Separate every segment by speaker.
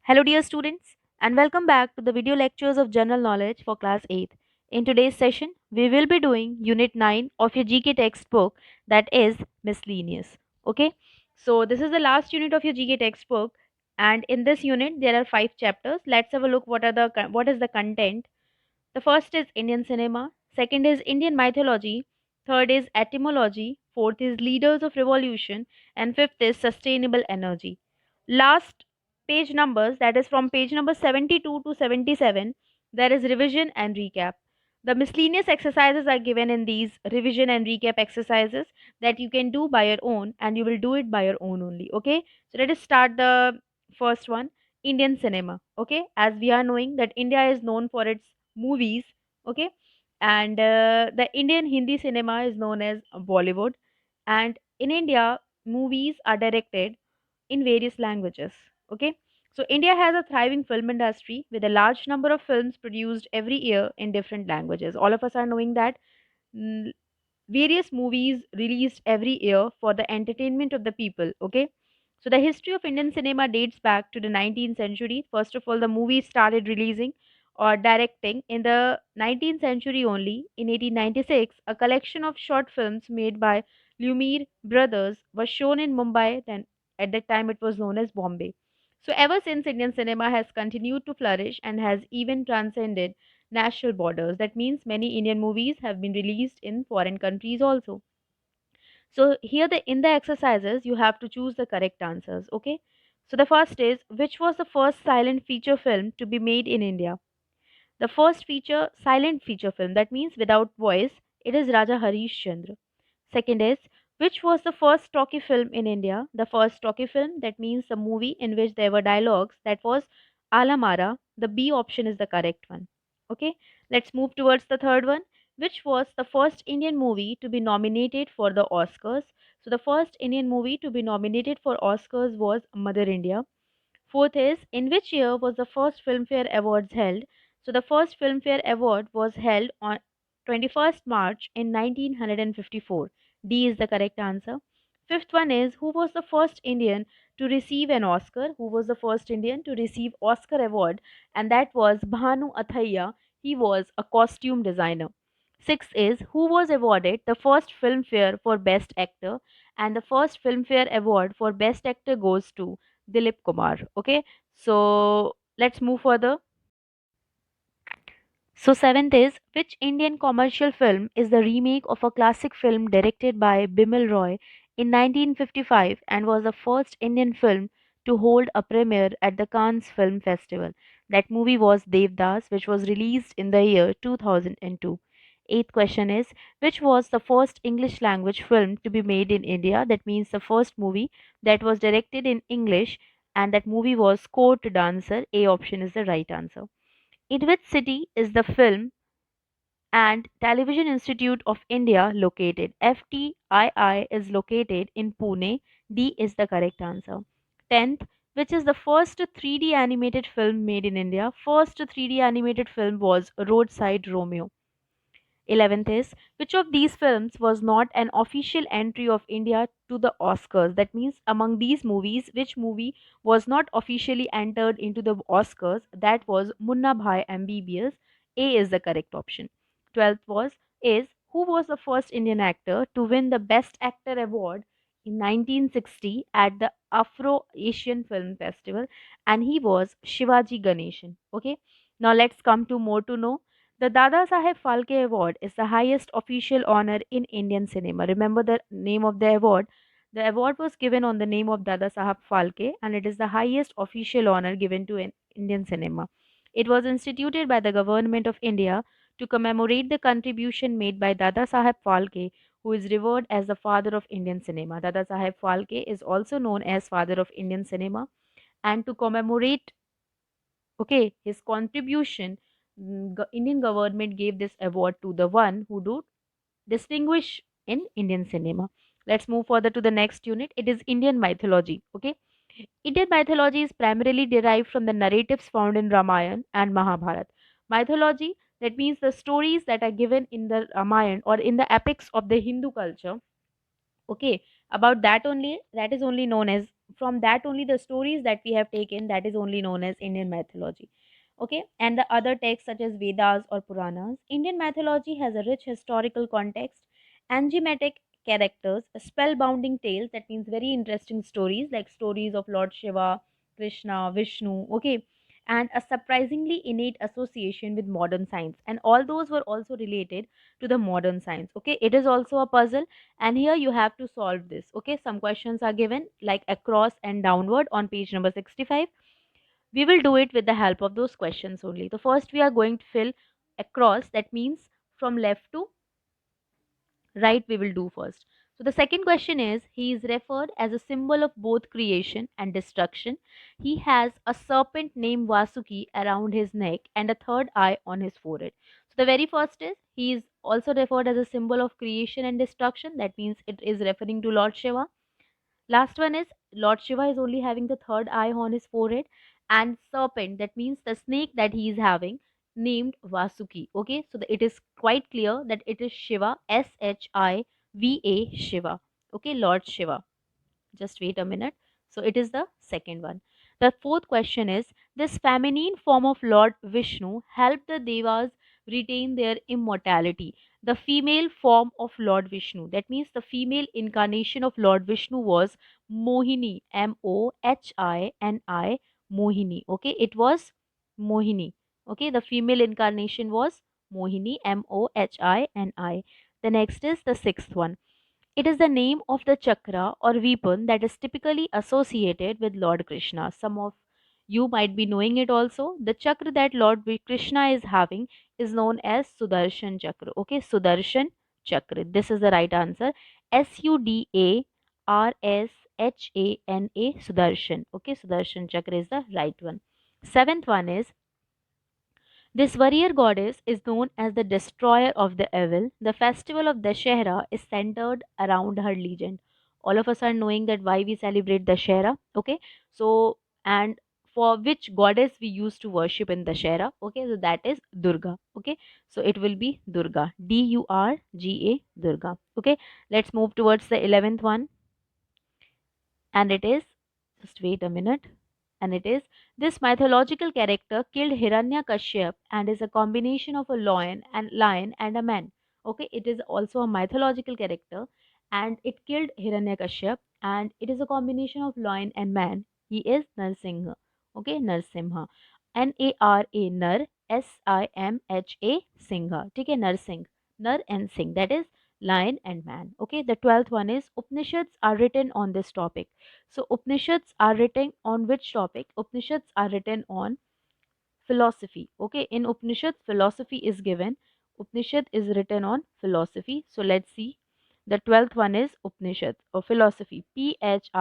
Speaker 1: Hello, dear students, and welcome back to the video lectures of General Knowledge for Class 8th. In today's session, we will be doing Unit 9 of your GK textbook, that is Miscellaneous. Okay, so this is the last unit of your GK textbook, and in this unit, there are 5 chapters. Let's have a look what is the content. The first is Indian cinema, second is Indian mythology, third is etymology, fourth is leaders of revolution, and fifth is sustainable energy. Last page numbers, that is from page number 72 to 77, there is revision and recap. The miscellaneous exercises are given in these revision and recap exercises that you can do by your own, and you will do it by your own only. Okay, so let us start the first one. Indian cinema. Okay, as we are knowing that India is known for its movies. Okay, and the Indian Hindi cinema is known as Bollywood, and in India movies are directed in various languages. Okay, so India has a thriving film industry with a large number of films produced every year in different languages. All of us are knowing that mm, various movies released every year for the entertainment of the people. Okay, so the history of Indian cinema dates back to the 19th century. First of all, the movies started releasing or directing in the 19th century only. In 1896, a collection of short films made by Lumiere brothers was shown in Mumbai. Then at that time it was known as Bombay. So ever since, Indian cinema has continued to flourish and has even transcended national borders. That means many Indian movies have been released in foreign countries also. So here in the exercises you have to choose the correct answers. Okay. So the first is, which was the first silent feature film to be made in India? The first feature silent feature film, that means without voice, it is Raja Harish Chandra. Second is, which was the first talkie film in India? The first talkie film, that means the movie in which there were dialogues, that was Alamara. The B option is the correct one. Okay, let's move towards the third one. Which was the first Indian movie to be nominated for the Oscars? So the first Indian movie to be nominated for Oscars was Mother India. Fourth is, in which year was the first Filmfare Awards held? So the first Filmfare Award was held on 21st March in 1954. D is the correct answer. Fifth one is, who was the first Indian to receive an Oscar? Who was the first Indian to receive Oscar award? And that was Bhanu Athaiya. He was a costume designer. Sixth is, who was awarded the first Filmfare for Best Actor? And the first Filmfare Award for Best Actor goes to Dilip Kumar. Okay, so let's move further. So, seventh is, which Indian commercial film is the remake of a classic film directed by Bimal Roy in 1955 and was the first Indian film to hold a premiere at the Cannes Film Festival? That movie was Devdas, which was released in the year 2002. Eighth question is, which was the first English language film to be made in India? That means the first movie that was directed in English, and that movie was Court Dancer. A option is the right answer. In which city is the Film and Television Institute of India located? FTII is located in Pune. D is the correct answer. 10th, which is the first 3D animated film made in India? First 3D animated film was Roadside Romeo. 11th is, which of these films was not an official entry of India to the Oscars? That means among these movies, which movie was not officially entered into the Oscars? That was Munna Bhai MBBS. A is the correct option. 12th is, who was the first Indian actor to win the Best Actor award in 1960 at the Afro Asian Film Festival? And he was Shivaji Ganeshan. Okay, now let's come to more to know. The Dada Saheb Phalke Award is the highest official honor in Indian cinema. Remember the name of the award? The award was given on the name of Dada Saheb Phalke, and it is the highest official honor given to Indian cinema. It was instituted by the government of India to commemorate the contribution made by Dada Saheb Phalke, who is revered as the father of Indian cinema. Dada Saheb Phalke is also known as father of Indian cinema, and to commemorate, okay, his contribution, Indian government gave this award to the one who do distinguish in Indian cinema. Let's move further to the next unit. It is Indian mythology. Okay, Indian mythology is primarily derived from the narratives found in Ramayana and Mahabharata. Mythology, that means the stories that are given in the Ramayana or in the epics of the Hindu culture. Okay, about that only, that is only known as from that only the stories that we have taken, that is only known as Indian mythology. Okay, and the other texts such as Vedas or Puranas. Indian mythology has a rich historical context, enigmatic characters, spellbounding tales, that means very interesting stories like stories of Lord Shiva, Krishna, Vishnu, okay, and a surprisingly innate association with modern science. And all those were also related to the modern science. Okay, it is also a puzzle, and here you have to solve this. Okay, some questions are given like across and downward on page number 65. We will do it with the help of those questions only. The first we are going to fill across, that means from left to right we will do first. So the second question is, he is referred as a symbol of both creation and destruction. He has a serpent named Vasuki around his neck and a third eye on his forehead. So the very first is, he is also referred as a symbol of creation and destruction, that means it is referring to Lord Shiva. Last one is, Lord Shiva is only having the third eye on his forehead, and serpent, that means the snake that he is having, named Vasuki. Okay, so it is quite clear that it is Shiva, Shiva, Shiva. Okay, Lord Shiva. Just wait a minute. So it is the second one. The fourth question is, this feminine form of Lord Vishnu helped the Devas retain their immortality. The female form of Lord Vishnu, that means the female incarnation of Lord Vishnu, was Mohini, Mohini, Mohini. Okay, it was Mohini. Okay, the female incarnation was Mohini, Mohini. The next is the sixth one. It is the name of the chakra or weapon that is typically associated with Lord Krishna. Some of you might be knowing it also. The chakra that Krishna is having is known as Sudarshan chakra. Okay, Sudarshan chakra. This is the right answer. Sudarshana. Sudarshan. Okay, Sudarshan chakra is the right one. Seventh one is, this warrior goddess is known as the destroyer of the evil. The festival of Dashera is centered around her legend. All of us are knowing that why we celebrate Dashera. Okay, so and for which goddess we used to worship in Dashera. Okay, so that is Durga. Okay, so it will be Durga. Durga. Durga. Okay, let's move towards the 11th one, and it is, just wait a minute, and it is, this mythological character killed Hiranyakashyap and is a combination of a lion and a man. Okay, it is also a mythological character, and it killed Hiranyakashyap, and it is a combination of lion and man. He is Narsimha. Okay, Narsimha. Nara, Nar, Simha, Singha. ठीक है, Narsingh, Nar and Singh, that is lion and man. Okay, the 12th one is, Upanishads are written on this topic. So Upanishads are written on which topic? Upanishads are written on philosophy. Okay, in Upanishads, philosophy is given. Upanishad is written on philosophy. So let's see. The 12th one is Upanishads or philosophy. Philosophy.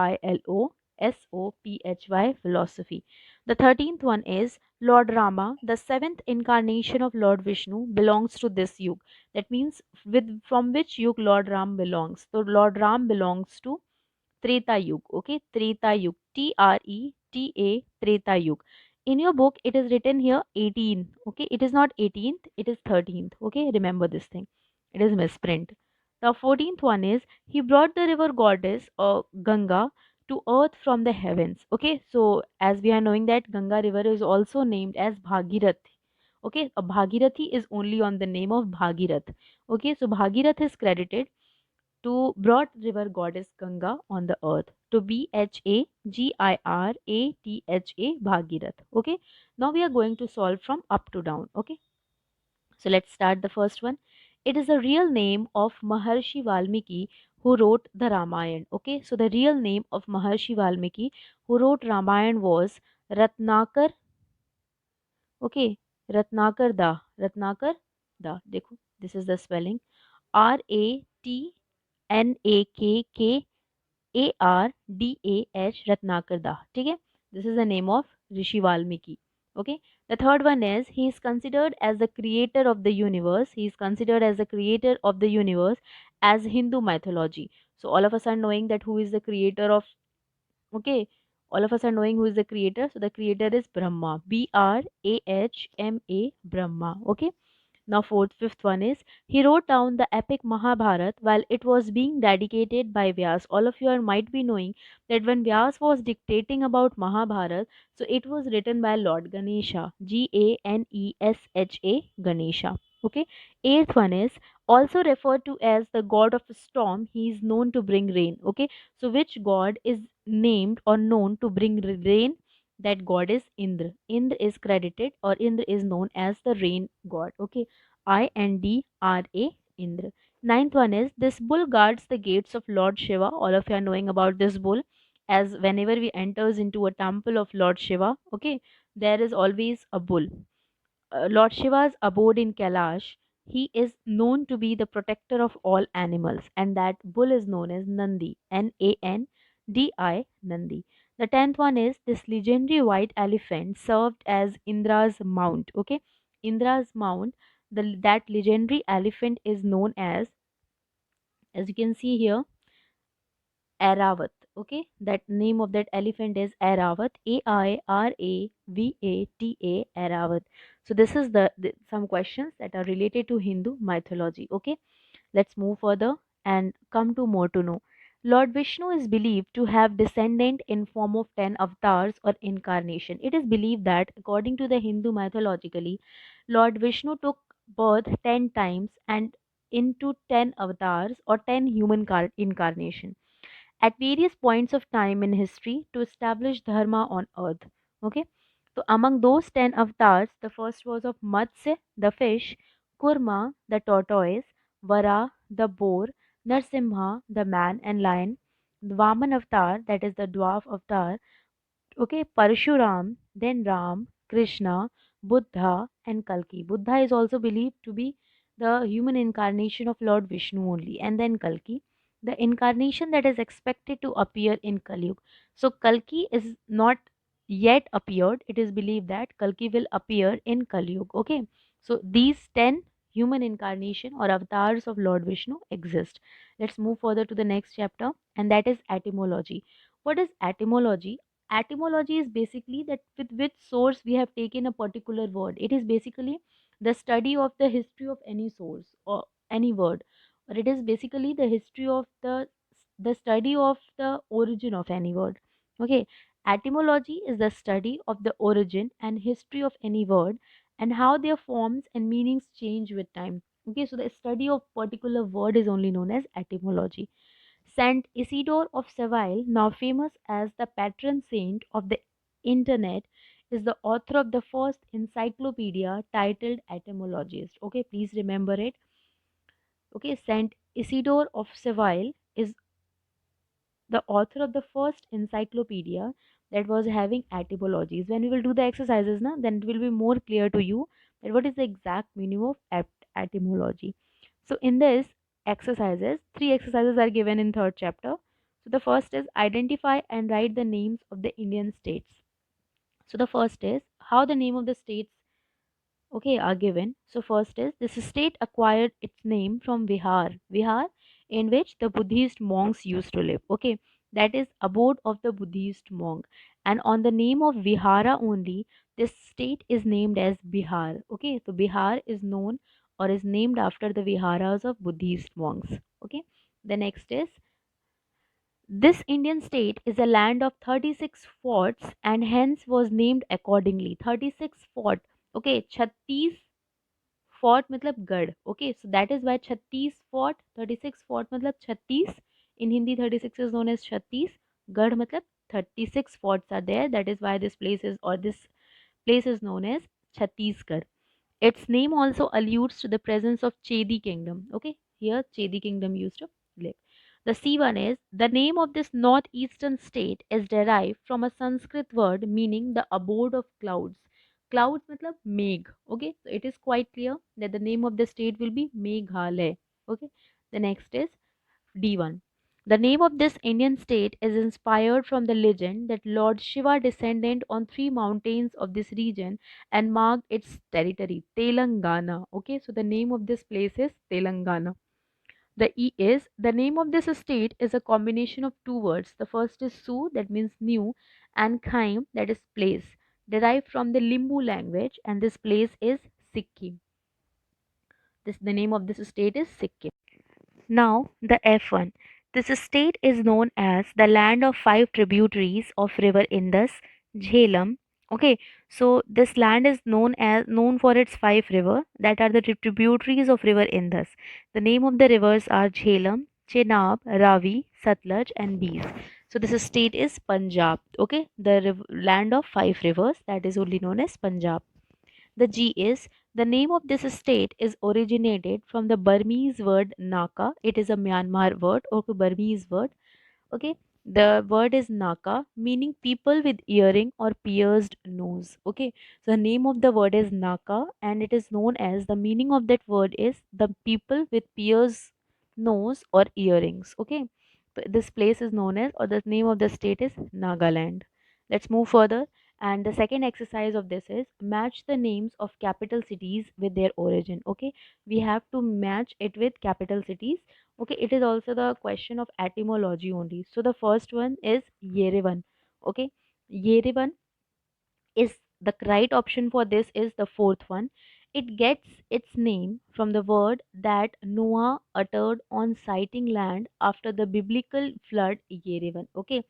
Speaker 1: Philosophy. The 13th one is Lord Rama, the seventh incarnation of Lord Vishnu, belongs to this yug. That means with from which yug Lord Ram belongs. So Lord Ram belongs to Treta Yug. Okay, Treta Yug. Treta, Treta Yug. In your book, it is written here 18. Okay, it is not 18th, it is 13th. Okay, remember this thing. It is misprint. The 14th one is, he brought the river goddess or Ganga to earth from the heavens. Okay, so as we are knowing that Ganga river is also named as Bhagirath. Okay, a Bhagirathi is only on the name of Bhagirath. Okay, so Bhagirath is credited to brought river goddess Ganga on the earth, to Bhagirath, Bhagirath. Now we are going to solve from up to down. Okay, so let's start the first one. It is the real name of Maharshi Valmiki who wrote the Ramayana. Okay, so the real name of Maharshi Valmiki who wrote Ramayana was Ratnakar. Okay, Ratnakar Da. देखो, this is the spelling. RATNAKKARDAH, Ratnakar Da. ठीक है, this is the name of Rishi Valmiki. Okay, the third one is, he is considered as the creator of the universe. He is considered as the creator of the universe as Hindu mythology. So all of us are knowing that who is the creator of, okay, all of us are knowing who is the creator. So the creator is Brahma, Brahma, Brahma. Okay, Now, fifth one is he wrote down the epic Mahabharat while it was being dedicated by Vyas. All of you are might be knowing that when Vyas was dictating about Mahabharat, so it was written by Lord Ganesha, Ganesha, Ganesha. Okay. Eighth one is also referred to as the god of storm. He is known to bring rain. Okay. So which god is named or known to bring rain? That god is Indra. Indra is credited or Indra is known as the rain god. Okay. Indra. Indra. Ninth one is this bull guards the gates of Lord Shiva. All of you are knowing about this bull, as whenever we enters into a temple of Lord Shiva, okay, there is always a bull. Lord Shiva's abode in Kailash, he is known to be the protector of all animals, and that bull is known as Nandi, Nandi, Nandi. The tenth one is this legendary white elephant served as Indra's mount. Okay, Indra's mount. That legendary elephant is known as you can see here, Aravat. Okay, that name of that elephant is Aravat, Airavat, Aravat. So this is the some questions that are related to Hindu mythology. Okay, let's move further and come to more to know. Lord Vishnu is believed to have descendant in form of 10 avatars or incarnation. It is believed that according to the Hindu mythologically, Lord Vishnu took birth 10 times and into 10 avatars or 10 human incarnation at various points of time in history to establish dharma on earth. Okay, so among those 10 avatars, the first was of Matsya, the fish, Kurma, the tortoise, Vara, the boar, Narsimha, the man and lion, the Vaman avatar, that is the dwarf avatar, okay, Parshuram, then Ram, Krishna, Buddha, and Kalki. Buddha is also believed to be the human incarnation of Lord Vishnu only, and then Kalki, the incarnation that is expected to appear in Kali Yuga. So Kalki is not yet appeared. It is believed that Kalki will appear in Kali Yuga. Okay, so these 10 human incarnation or avatars of Lord Vishnu exist. Let's move further to the next chapter, and that is etymology. What is etymology? Etymology is basically that with which source we have taken a particular word. It is basically the study of the history of any source or any word, or it is basically the history of the study of the origin of any word. Okay, etymology is the study of the origin and history of any word and how their forms and meanings change with time. Okay, so the study of particular word is only known as etymology. Saint Isidore of Seville, now famous as the patron saint of the internet, is the author of the first encyclopedia titled Etymologist. Okay, please remember it. Okay, Saint Isidore of Seville is the author of the first encyclopedia that was having etymologies. When we will do the exercises now, then it will be more clear to you that what is the exact meaning of etymology. So in this exercises, three exercises are given in third chapter. So the first is identify and write the names of the Indian states. So the first is how the name of the states, okay, are given. So first is this state acquired its name from Vihar, in which the Buddhist monks used to live. Okay, that is abode of the Buddhist monk, and on the name of Vihara only, this state is named as Bihar. Okay, so Bihar is known or is named after the viharas of Buddhist monks. Okay, the next is this Indian state is a land of 36 forts and hence was named accordingly. 36 fort. Okay, 36 fort matlab gad. Okay, so that is why 36 fort, 36 fort matlab 36. In Hindi 36 is known as 36. Gad matlab 36 forts are there. That is why this place is known as Chhattisgarh. Its name also alludes to the presence of Chedi kingdom. Okay, here Chedi kingdom used to live. The C1 is the name of this northeastern state is derived from a Sanskrit word meaning the abode of clouds. Clouds matlab Megh. Okay, so it is quite clear that the name of the state will be Meghalaya. Okay, the next is D1. The name of this Indian state is inspired from the legend that Lord Shiva descended on three mountains of this region and marked its territory, Telangana. Okay, so the name of this place is Telangana. The E is the name of this state is a combination of two words. The first is Su, that means new, and Khaim, that is place, derived from the Limbu language, and this place is Sikkim. This the name of this state is Sikkim. Now, the F1. This state is known as the land of five tributaries of river Indus, Jhelum. Okay, so this land is known for its five river that are the tributaries of river Indus. The name of the rivers are Jhelum, Chenab, Ravi, Satluj, and Bees. So this state is Punjab. Okay, the land of five rivers that is only known as Punjab. The G is the name of this state is originated from the Burmese word Naka. It is a Myanmar word or Burmese word. Okay, the word is Naka, meaning people with earring or pierced nose. Okay, so the name of the word is Naka, and it is known as the meaning of that word is the people with pierced nose or earrings. Okay, so this place is known as, or the name of the state is Nagaland. Let's move further. And the second exercise of this is match the names of capital cities with their origin. Okay, we have to match it with capital cities. Okay, it is also the question of etymology only. So the first one is Yerevan. Okay, Yerevan is the right option for this is the fourth one. It gets its name from the word that Noah uttered on sighting land after the biblical flood Yerevan. Okay,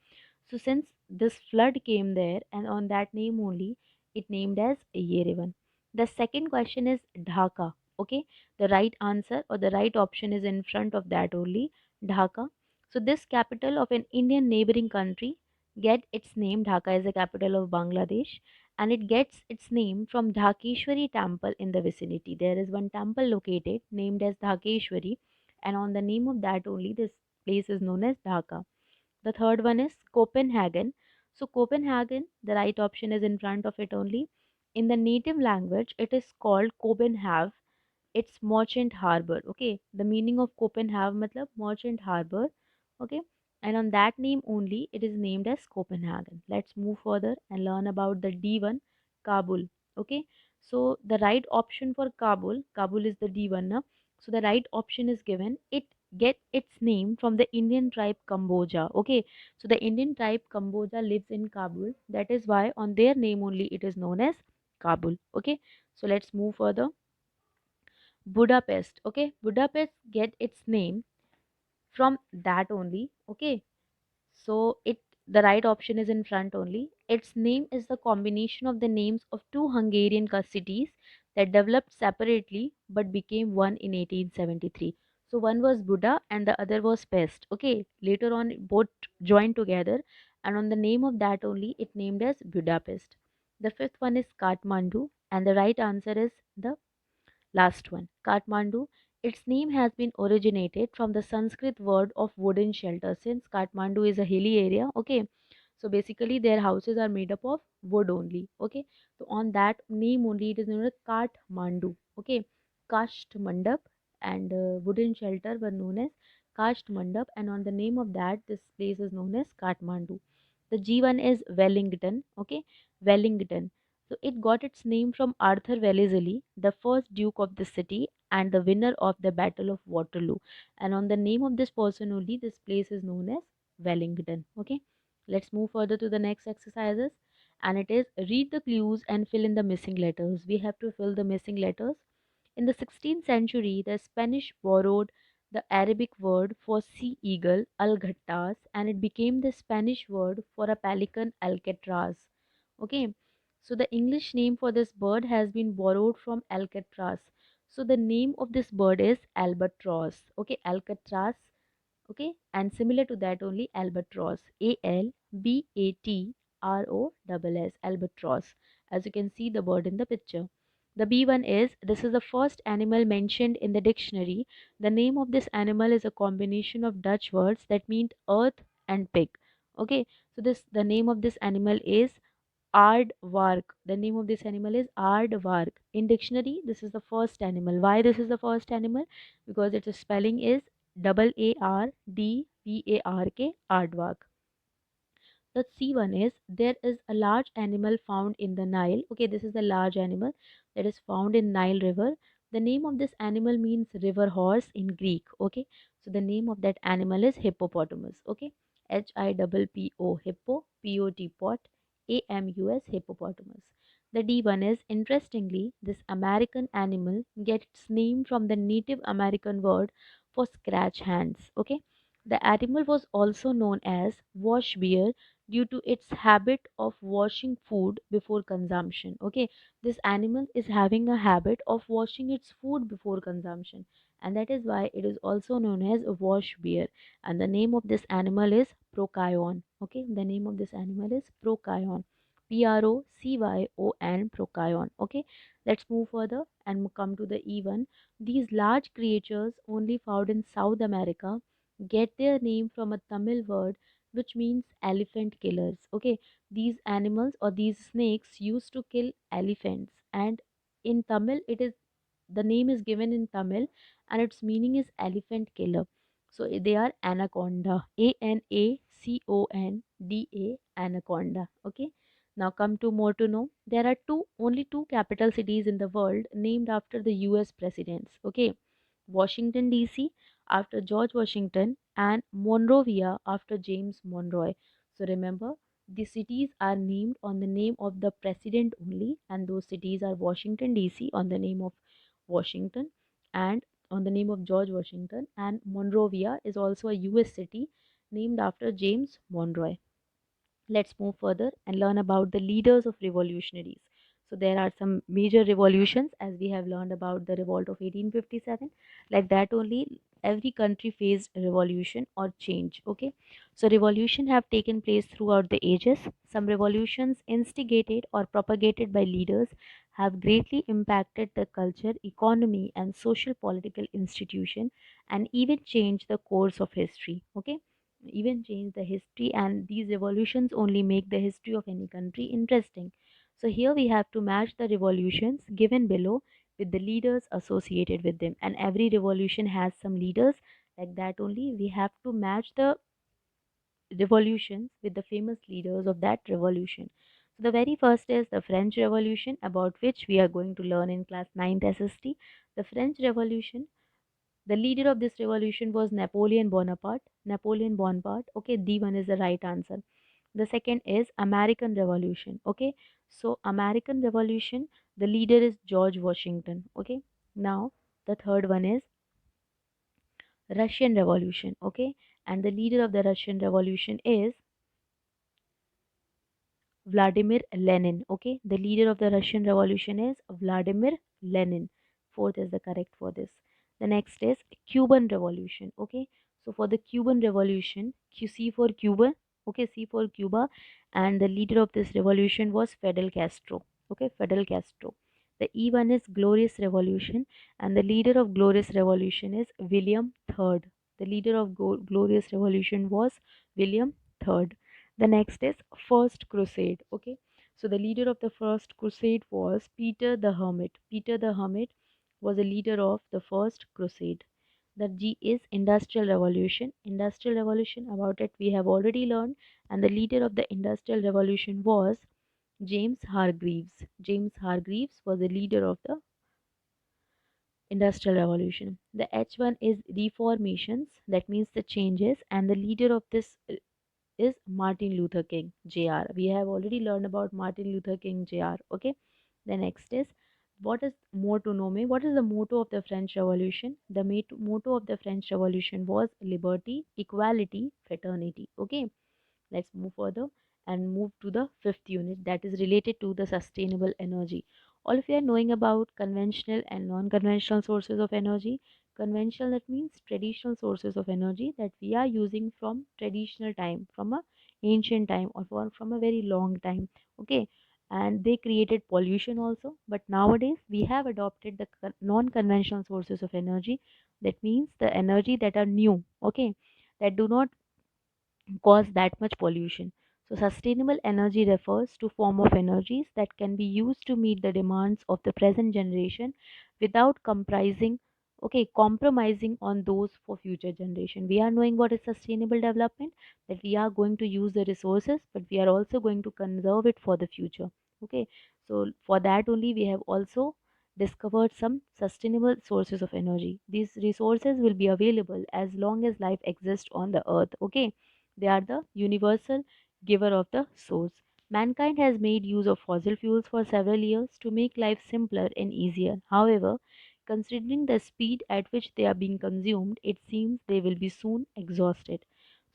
Speaker 1: so since this flood came there and on that name only, it named as Yerevan. The second question is Dhaka. Okay, the right answer or the right option is in front of that only, Dhaka. So this capital of an Indian neighboring country get its name. Dhaka is the capital of Bangladesh, and it gets its name from Dhakeshwari temple in the vicinity. There is one temple located named as Dhakeshwari, and on the name of that only this place is known as Dhaka. The third one is Copenhagen. So Copenhagen, the right option is in front of it only. In the native language, it is called Copenhagen. It's merchant harbor. Okay, the meaning of Copenhagen matlab merchant harbor. Okay, and on that name only it is named as Copenhagen. Let's move further and learn about the D1, Kabul. Okay, so the right option for Kabul is the D1 na? So the right option is given. It get its name from the Indian tribe Kamboja. Okay, so the Indian tribe Kamboja lives in Kabul. That is why on their name only it is known as Kabul. Okay, so let's move further. Budapest. Okay, Budapest get its name from that only. Okay, so it the right option is in front only. Its name is the combination of the names of two Hungarian cities that developed separately but became one in 1873. So one was Buda and the other was Pest. Okay, later on both joined together, and on the name of that only it named as Budapest. The fifth one is Kathmandu, and the right answer is the last one, Kathmandu. Its name has been originated from the Sanskrit word of wooden shelter. Since Kathmandu is a hilly area, okay, so basically their houses are made up of wood only. Okay, so on that name only it is known as Kathmandu. Okay, Kasht Mandap and wooden shelter were known as Kasht Mandap, and on the name of that, this place is known as Kathmandu. The G1 is Wellington. Okay, Wellington. So it got its name from Arthur Wellesley, the first Duke of the city and the winner of the Battle of Waterloo. And on the name of this person only, this place is known as Wellington. Okay, let's move further to the next exercises. And it is read the clues and fill in the missing letters. We have to fill the missing letters. In the 16th century, the Spanish borrowed the Arabic word for sea eagle, alghattas, and it became the Spanish word for a pelican, alcatraz. Okay, so the English name for this bird has been borrowed from alcatraz. So the name of this bird is albatross. Okay, alcatraz. Okay, and similar to that only albatross. ALBATROSS, albatross. As you can see the bird in the picture. The B1 is this is the first animal mentioned in the dictionary. The name of this animal is a combination of Dutch words that mean earth and pig. Okay, so this the name of this animal is aardvark. The name of this animal is aardvark. In dictionary, this is the first animal. Why this is the first animal? Because its spelling is AARDVARK, aardvark. The C1 is there is a large animal found in the Nile. Okay, this is the large animal that is found in Nile River. The name of this animal means river horse in Greek. Okay, so the name of that animal is hippopotamus. Okay, HIPPO, hippo, pot, AMUS, hippopotamus. The D one is, interestingly, this American animal gets its name from the Native American word for scratch hands. Okay, the animal was also known as wash bear due to its habit of washing food before consumption. Okay, this animal is having a habit of washing its food before consumption, and that is why it is also known as a wash bear. And the name of this animal is Procyon. Okay, the name of this animal is Procyon. Procyon, Procyon. Okay, let's move further and come to the E1. These large creatures, only found in South America, get their name from a Tamil word which means elephant killers. Okay, these animals or these snakes used to kill elephants, and in Tamil, it is the name is given in Tamil and its meaning is elephant killer. So they are anaconda. Anaconda. Anaconda. Okay. Now come to more to know. There are only two capital cities in the world named after the US presidents. Okay. Washington DC after George Washington and Monrovia after James Monroe. So remember, the cities are named on the name of the president only, and those cities are Washington DC on the name of Washington, and on the name of George Washington, and Monrovia is also a US city named after James Monroe. Let's move further and learn about the leaders of revolutionaries. So there are some major revolutions, as we have learned about the revolt of 1857. Like that only, every country faced a revolution or change. Okay, so revolution have taken place throughout the ages. Some revolutions instigated or propagated by leaders have greatly impacted the culture, economy, and social political institution, and even changed the course of history. Okay, even change the history, and these revolutions only make the history of any country interesting. So here we have to match the revolutions given below with the leaders associated with them, and every revolution has some leaders. Like that only, we have to match the revolutions with the famous leaders of that revolution. So the very first is the French Revolution, about which we are going to learn in class 9th SST. The French Revolution, the leader of this revolution was Napoleon Bonaparte. Napoleon Bonaparte. Okay, the one is the right answer. The second is American Revolution. Okay, so American Revolution, the leader is George Washington. Okay, now the third one is Russian Revolution. Okay, and the leader of the Russian Revolution is Vladimir Lenin. Okay, the leader of the Russian Revolution is Vladimir Lenin. Fourth is the correct for this. The next is Cuban Revolution. Okay, so for the Cuban Revolution, C for Cuba. Okay, C for Cuba, and the leader of this revolution was Fidel Castro. Okay, Fidel Castro. The E1 is Glorious Revolution, and the leader of Glorious Revolution is William III. The leader of Glorious Revolution was William III. The next is First Crusade. Okay, so the leader of the First Crusade was Peter the Hermit. Peter the Hermit was the leader of the First Crusade. The G is Industrial Revolution. Industrial Revolution, about it we have already learned, and the leader of the Industrial Revolution was James Hargreaves. James Hargreaves was the leader of the Industrial Revolution. The H1 is Reformations, that means the changes, and the leader of this is Martin Luther King Jr. We have already learned about Martin Luther King Jr. Okay. The next is, what is more to know me? What is the motto of the French Revolution? The motto of the French Revolution was liberty, equality, fraternity. Okay. Let's move further and move to the fifth unit, that is related to the sustainable energy. All of you are knowing about conventional and non-conventional sources of energy. Conventional, that means traditional sources of energy that we are using from traditional time, from a ancient time, or from a very long time. Okay, and they created pollution also. But nowadays we have adopted the non-conventional sources of energy. That means the energy that are new. Okay, that do not cause that much pollution. So sustainable energy refers to form of energies that can be used to meet the demands of the present generation without compromising on those for future generation. We are knowing what is sustainable development, that we are going to use the resources, but we are also going to conserve it for the future. Okay, so for that only we have also discovered some sustainable sources of energy. These resources will be available as long as life exists on the earth. Okay, they are the universal giver of the source. Mankind has made use of fossil fuels for several years to make life simpler and easier. However, considering the speed at which they are being consumed, it seems they will be soon exhausted.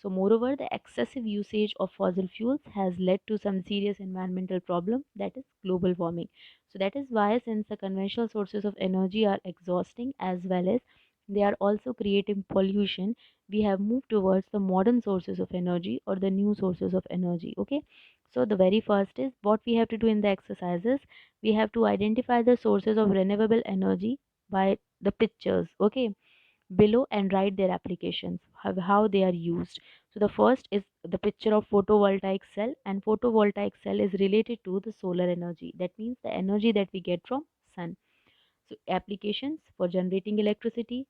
Speaker 1: So, moreover, the excessive usage of fossil fuels has led to some serious environmental problem, that is global warming. So, that is why, since the conventional sources of energy are exhausting as well as they are also creating pollution, we have moved towards the modern sources of energy or the new sources of energy. Okay, so the very first is what we have to do in the exercises. We have to identify the sources of renewable energy by the pictures, okay, below, and write their applications, how they are used. So the first is the picture of photovoltaic cell, and photovoltaic cell is related to the solar energy. That means the energy that we get from sun. So applications for generating electricity.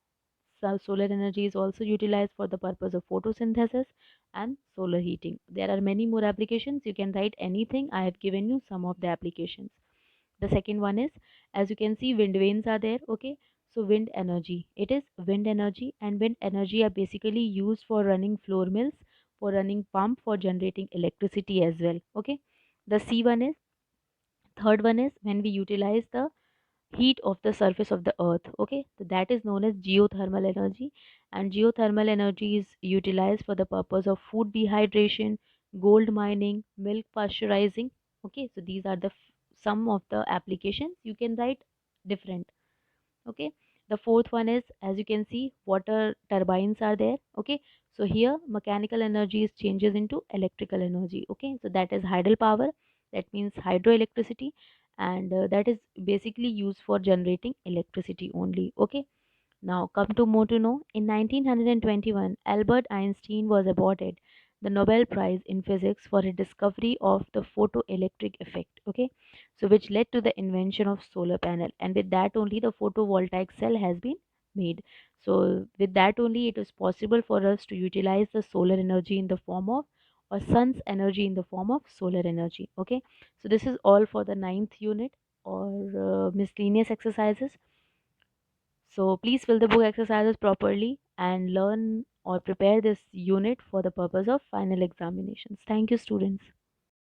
Speaker 1: So solar energy is also utilized for the purpose of photosynthesis and solar heating. There are many more applications. You can write anything. I have given you some of the applications. The second one is, as you can see, wind vanes are there. Okay, so wind energy. It is wind energy, and wind energy are basically used for running floor mills, for running pump, for generating electricity as well. Okay, the C one is, third one is when we utilize the heat of the surface of the earth. Okay, so that is known as geothermal energy, and geothermal energy is utilized for the purpose of food dehydration, gold mining, milk pasteurizing. Okay, so these are the some of the applications. You can write different. Okay, the fourth one is, as you can see, water turbines are there. Okay, so here mechanical energy is changes into electrical energy. Okay, so that is hydropower, that means hydroelectricity, and that is basically used for generating electricity only. Okay, now come to more to know. In 1921, Albert Einstein was awarded the Nobel Prize in Physics for his discovery of the photoelectric effect. Okay, so which led to the invention of solar panel, and with that only the photovoltaic cell has been made. So with that only it is possible for us to utilize the solar energy in the form of, or sun's energy in the form of solar energy. Okay, so this is all for the ninth unit, or miscellaneous exercises. So please fill the book exercises properly and learn or prepare this unit for the purpose of final examinations. Thank you, students.